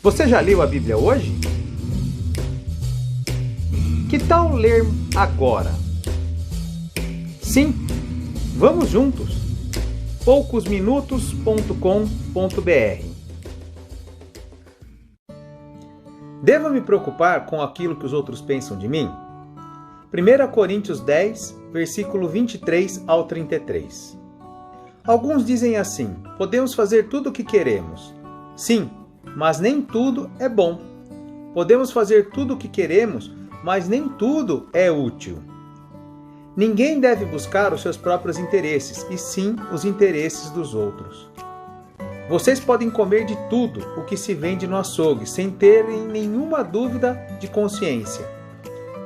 Você já leu a Bíblia hoje? Que tal ler agora? Sim, vamos juntos! poucosminutos.com.br. Devo me preocupar com aquilo que os outros pensam de mim? 1 Coríntios 10, versículo 23 ao 33. Alguns dizem assim: podemos fazer tudo o que queremos. Sim, mas nem tudo é bom. Podemos fazer tudo o que queremos, mas nem tudo é útil. Ninguém deve buscar os seus próprios interesses, e sim os interesses dos outros. Vocês podem comer de tudo o que se vende no açougue, sem terem nenhuma dúvida de consciência.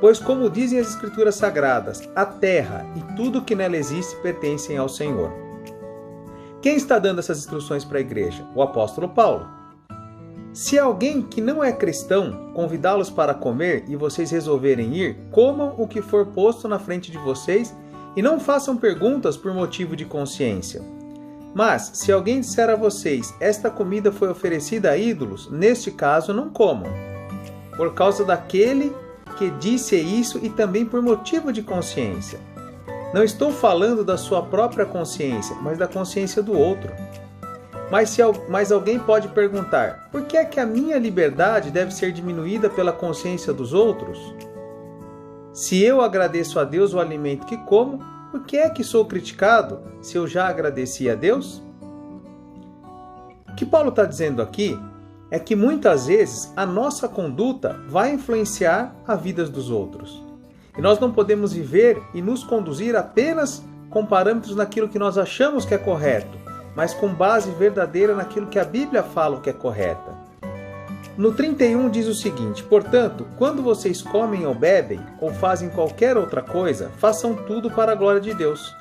Pois, como dizem as Escrituras Sagradas, a terra e tudo que nela existe pertencem ao Senhor. Quem está dando essas instruções para a igreja? O apóstolo Paulo. Se alguém que não é cristão convidá-los para comer e vocês resolverem ir, comam o que for posto na frente de vocês e não façam perguntas por motivo de consciência. Mas, se alguém disser a vocês, esta comida foi oferecida a ídolos, neste caso não comam, por causa daquele que disse isso e também por motivo de consciência. Não estou falando da sua própria consciência, mas da consciência do outro. Mas alguém pode perguntar, por que é que a minha liberdade deve ser diminuída pela consciência dos outros? Se eu agradeço a Deus o alimento que como, por que é que sou criticado se eu já agradeci a Deus? O que Paulo está dizendo aqui é que muitas vezes a nossa conduta vai influenciar a vida dos outros. E nós não podemos viver e nos conduzir apenas com parâmetros naquilo que nós achamos que é correto, mas com base verdadeira naquilo que a Bíblia fala que é correta. No 31 diz o seguinte: portanto, quando vocês comem ou bebem, ou fazem qualquer outra coisa, façam tudo para a glória de Deus.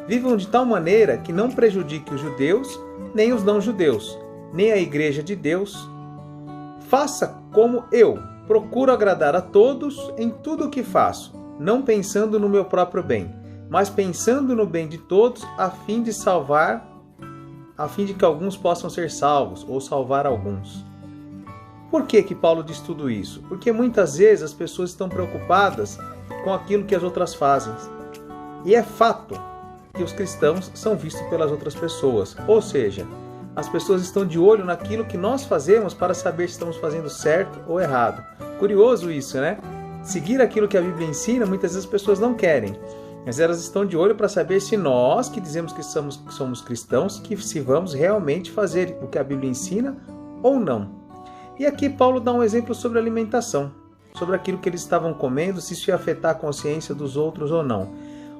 Vivam de tal maneira que não prejudique os judeus, nem os não-judeus, nem a igreja de Deus. Faça como eu, procuro agradar a todos em tudo o que faço, não pensando no meu próprio bem, mas pensando no bem de todos, a fim de que alguns possam ser salvos, ou salvar alguns. Por que Paulo diz tudo isso? Porque muitas vezes as pessoas estão preocupadas com aquilo que as outras fazem. E é fato que os cristãos são vistos pelas outras pessoas. Ou seja, as pessoas estão de olho naquilo que nós fazemos para saber se estamos fazendo certo ou errado. Curioso isso, né? Seguir aquilo que a Bíblia ensina, muitas vezes as pessoas não querem. Mas elas estão de olho para saber se nós, que dizemos que somos cristãos, que se vamos realmente fazer o que a Bíblia ensina ou não. E aqui Paulo dá um exemplo sobre alimentação, sobre aquilo que eles estavam comendo, se isso ia afetar a consciência dos outros ou não.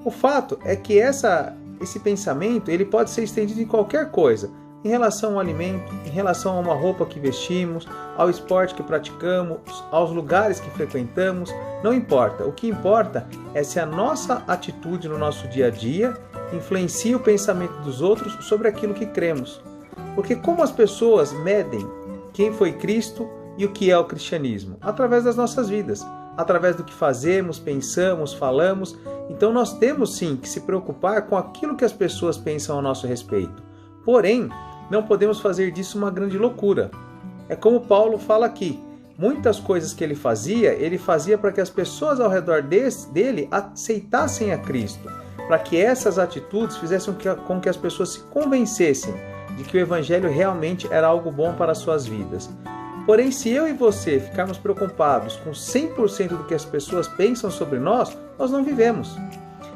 O fato é que esse pensamento ele pode ser estendido em qualquer coisa, em relação ao alimento, em relação a uma roupa que vestimos, ao esporte que praticamos, aos lugares que frequentamos, não importa. O que importa é se a nossa atitude no nosso dia a dia influencia o pensamento dos outros sobre aquilo que cremos. Porque como as pessoas medem quem foi Cristo e o que é o cristianismo? Através das nossas vidas, através do que fazemos, pensamos, falamos. Então nós temos sim que se preocupar com aquilo que as pessoas pensam a nosso respeito. Porém, não podemos fazer disso uma grande loucura. É como Paulo fala aqui, muitas coisas que ele fazia para que as pessoas ao redor dele aceitassem a Cristo, para que essas atitudes fizessem com que as pessoas se convencessem de que o Evangelho realmente era algo bom para as suas vidas. Porém, se eu e você ficarmos preocupados com 100% do que as pessoas pensam sobre nós, nós não vivemos.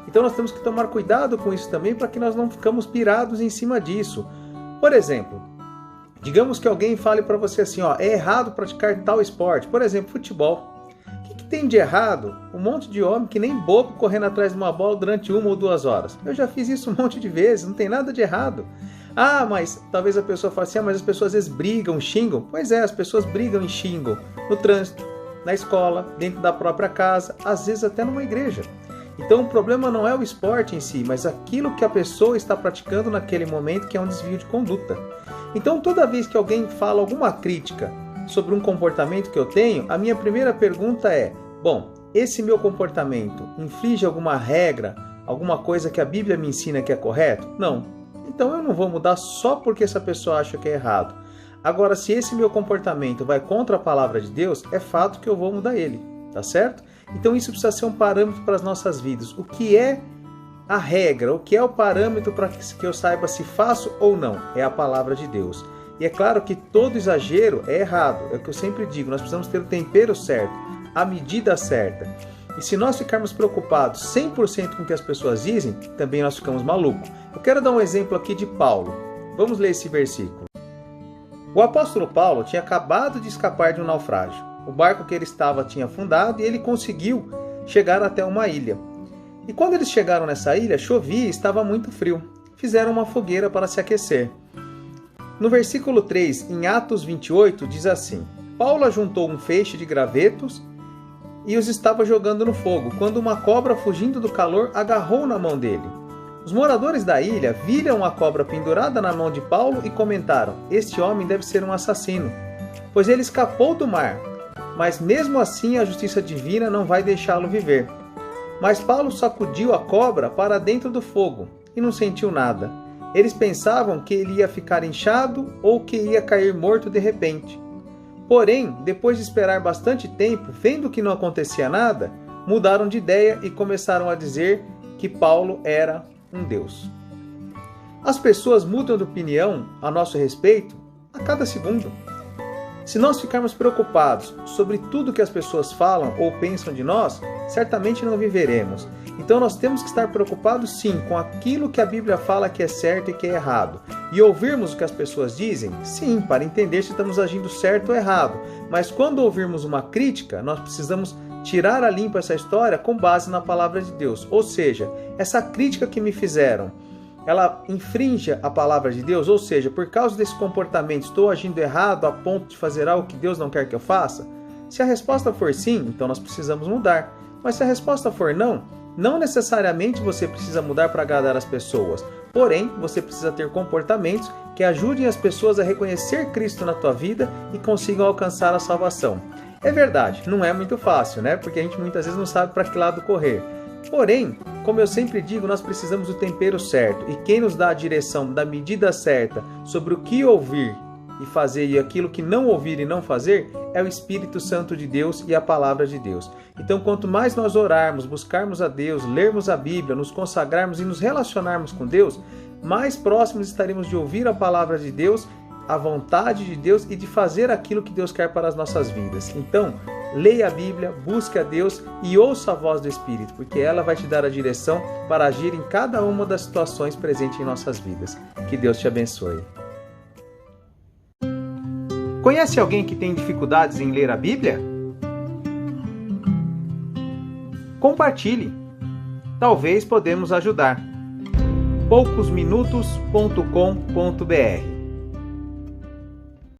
Então nós temos que tomar cuidado com isso também para que nós não ficamos pirados em cima disso. Por exemplo, digamos que alguém fale para você assim, é errado praticar tal esporte, por exemplo, futebol. O que tem de errado? Um monte de homem que nem bobo correndo atrás de uma bola durante 1 ou 2 horas. Eu já fiz isso um monte de vezes, não tem nada de errado. Mas talvez a pessoa fale assim, mas as pessoas às vezes brigam, xingam. Pois é, as pessoas brigam e xingam no trânsito, na escola, dentro da própria casa, às vezes até numa igreja. Então o problema não é o esporte em si, mas aquilo que a pessoa está praticando naquele momento, que é um desvio de conduta. Então toda vez que alguém fala alguma crítica sobre um comportamento que eu tenho, a minha primeira pergunta é, esse meu comportamento inflige alguma regra, alguma coisa que a Bíblia me ensina que é correto? Não. Então eu não vou mudar só porque essa pessoa acha que é errado. Agora, se esse meu comportamento vai contra a palavra de Deus, é fato que eu vou mudar ele, tá certo? Então isso precisa ser um parâmetro para as nossas vidas. O que é a regra, o que é o parâmetro para que eu saiba se faço ou não? É a palavra de Deus. E é claro que todo exagero é errado, é o que eu sempre digo, nós precisamos ter o tempero certo, a medida certa. E se nós ficarmos preocupados 100% com o que as pessoas dizem, também nós ficamos malucos. Eu quero dar um exemplo aqui de Paulo. Vamos ler esse versículo. O apóstolo Paulo tinha acabado de escapar de um naufrágio. O barco que ele estava tinha afundado e ele conseguiu chegar até uma ilha. E quando eles chegaram nessa ilha, chovia e estava muito frio. Fizeram uma fogueira para se aquecer. No versículo 3, em Atos 28, diz assim: Paulo ajuntou um feixe de gravetos e os estava jogando no fogo, quando uma cobra, fugindo do calor, agarrou na mão dele. Os moradores da ilha viram a cobra pendurada na mão de Paulo e comentaram: este homem deve ser um assassino, pois ele escapou do mar, mas mesmo assim a justiça divina não vai deixá-lo viver. Mas Paulo sacudiu a cobra para dentro do fogo e não sentiu nada. Eles pensavam que ele ia ficar inchado ou que ia cair morto de repente. Porém, depois de esperar bastante tempo, vendo que não acontecia nada, mudaram de ideia e começaram a dizer que Paulo era um deus. As pessoas mudam de opinião a nosso respeito a cada segundo. Se nós ficarmos preocupados sobre tudo que as pessoas falam ou pensam de nós, certamente não viveremos. Então nós temos que estar preocupados sim com aquilo que a Bíblia fala que é certo e que é errado. E ouvirmos o que as pessoas dizem, sim, para entender se estamos agindo certo ou errado. Mas quando ouvirmos uma crítica, nós precisamos tirar a limpo essa história com base na palavra de Deus. Ou seja, essa crítica que me fizeram, ela infringe a palavra de Deus? Ou seja, por causa desse comportamento, estou agindo errado a ponto de fazer algo que Deus não quer que eu faça? Se a resposta for sim, então nós precisamos mudar. Mas se a resposta for não, não necessariamente você precisa mudar para agradar as pessoas. Porém, você precisa ter comportamentos que ajudem as pessoas a reconhecer Cristo na tua vida e consigam alcançar a salvação. É verdade, não é muito fácil, né? Porque a gente muitas vezes não sabe para que lado correr. Porém, como eu sempre digo, nós precisamos do tempero certo. E quem nos dá a direção da medida certa sobre o que ouvir e fazer e aquilo que não ouvir e não fazer é o Espírito Santo de Deus e a palavra de Deus. Então, quanto mais nós orarmos, buscarmos a Deus, lermos a Bíblia, nos consagrarmos e nos relacionarmos com Deus, mais próximos estaremos de ouvir a palavra de Deus, a vontade de Deus e de fazer aquilo que Deus quer para as nossas vidas. Então, leia a Bíblia, busque a Deus e ouça a voz do Espírito, porque ela vai te dar a direção para agir em cada uma das situações presentes em nossas vidas. Que Deus te abençoe. Conhece alguém que tem dificuldades em ler a Bíblia? Compartilhe. Talvez podemos ajudar. poucosminutos.com.br